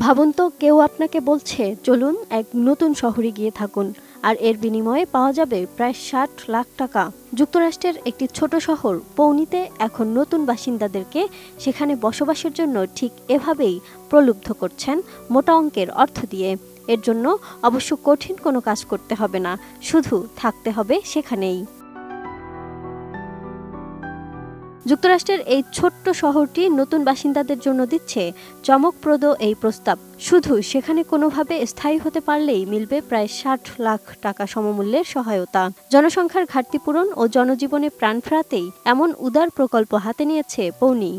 ভাবুন তো, কেউ আপনাকে বলছে চলুন এক নতুন শহরে গিয়ে থাকুন, আর এর বিনিময়ে পাওয়া যাবে প্রায় ৬০ লাখ টাকা। যুক্তরাষ্ট্রের একটি ছোট শহর পৌনিতে এখন নতুন বাসিন্দাদেরকে সেখানে বসবাসের জন্য ঠিক এভাবেই প্রলুব্ধ করছেন মোটা অঙ্কের অর্থ দিয়ে। এর জন্য অবশ্য কঠিন কোনো কাজ করতে হবে না, শুধু থাকতে হবে সেখানেই। যুক্তরাষ্ট্রের এই ছোট্ট শহরটি নতুন বাসিন্দাদের জন্য দিচ্ছে চমকপ্রদ এই প্রস্তাব। শুধু সেখানে কোনোভাবে স্থায়ী হতে পারলেই মিলবে প্রায় ৬০ লাখ টাকা সমমূল্যের সহায়তা। জনসংখ্যার ঘাটতি পূরণ ও জনজীবনে প্রাণ ফেরাতেই এমন উদার প্রকল্প হাতে নিয়েছে পৌনি।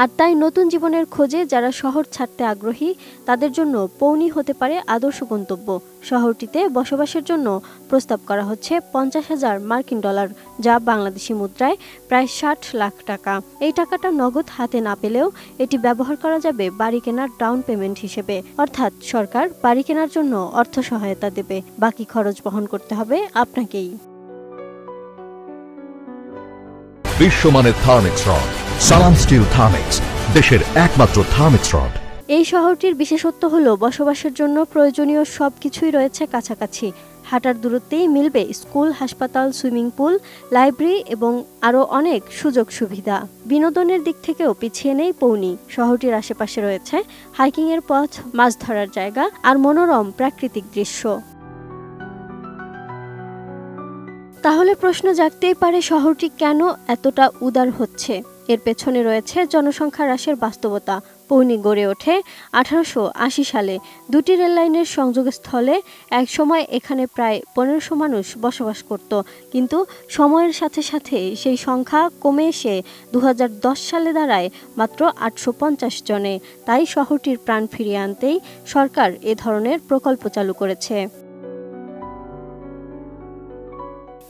আর তাই নতুন জীবনের খোঁজে যারা শহর ছাড়তে আগ্রহী, তাদের জন্য পৌনি হতে পারে আদর্শ গন্তব্য। শহরটিতে বসবাসের জন্য প্রস্তাব করা হচ্ছে $৫০,০০০, যা বাংলাদেশি মুদ্রায় প্রায় ৬০ লাখ টাকা। এই টাকাটা নগদ হাতে না পেলেও এটি ব্যবহার করা যাবে বাড়ি কেনার ডাউন পেমেন্ট হিসেবে, অর্থাৎ সরকার বাড়ি কেনার জন্য অর্থ সহায়তা দেবে, বাকি খরচ বহন করতে হবে আপনাকেই। বিশ্বমানের থার্মিক্স রড, সালাম স্টিল থার্মিক্স, দেশের একমাত্র থার্মিক্স রড। এই শহরটির বিশেষত্ব হলো বসবাসের জন্য প্রয়োজনীয় সবকিছুই রয়েছে কাছাকাছি। হাঁটার দূরত্বেই মিলবে স্কুল, হাসপাতাল, সুইমিং পুল, লাইব্রেরি এবং আরও অনেক সুযোগ সুবিধা। বিনোদনের দিক থেকেও পিছিয়ে নেই পৌনি। শহরটির আশেপাশে রয়েছে হাইকিংয়ের পথ, মাছ ধরার জায়গা আর মনোরম প্রাকৃতিক দৃশ্য। তাহলে প্রশ্ন জাগতেই পারে, শহরটি কেন এতটা উদার হচ্ছে? এর পেছনে রয়েছে জনসংখ্যা হ্রাসের বাস্তবতা। পৌনি গড়ে ওঠে 1880 সালে। দুটি রেললাইনের সংযোগস্থলে একসময় এখানে প্রায় 1500 মানুষ বসবাস করত, কিন্তু সময়ের সাথে সাথে সেই সংখ্যা কমে এসে 2010 সালে দাঁড়ায় মাত্র 850 জনে। তাই শহরটির প্রাণ ফিরিয়ে আনতেই সরকার এ ধরনের প্রকল্প চালু করেছে।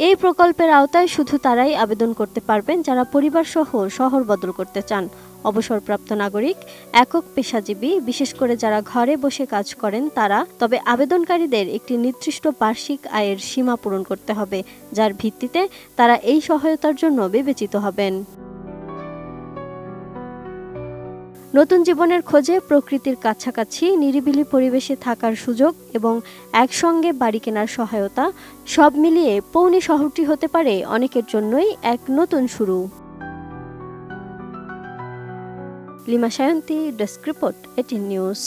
এই প্রকল্পের আওতায় শুধু তারাই আবেদন করতে পারবেন যারা পরিবারসহ শহর বদল করতে চান। অবসরপ্রাপ্ত নাগরিক, একক পেশাজীবী, বিশেষ করে যারা ঘরে বসে কাজ করেন তারা। তবে আবেদনকারীদের একটি নির্দিষ্ট বার্ষিক আয়ের সীমা পূরণ করতে হবে, যার ভিত্তিতে তারা এই সহায়তার জন্য বিবেচিত হবেন। নতুন জীবনের খোঁজে প্রকৃতির কাছাকাছি নিরিবিলি পরিবেশে থাকার সুযোগ এবং একসঙ্গে বাড়ি কেনার সহায়তা, সব মিলিয়ে পৌনি শহরটি হতে পারে অনেকের জন্যই এক নতুন শুরু। Lima Sayanti, desk report, 18 news.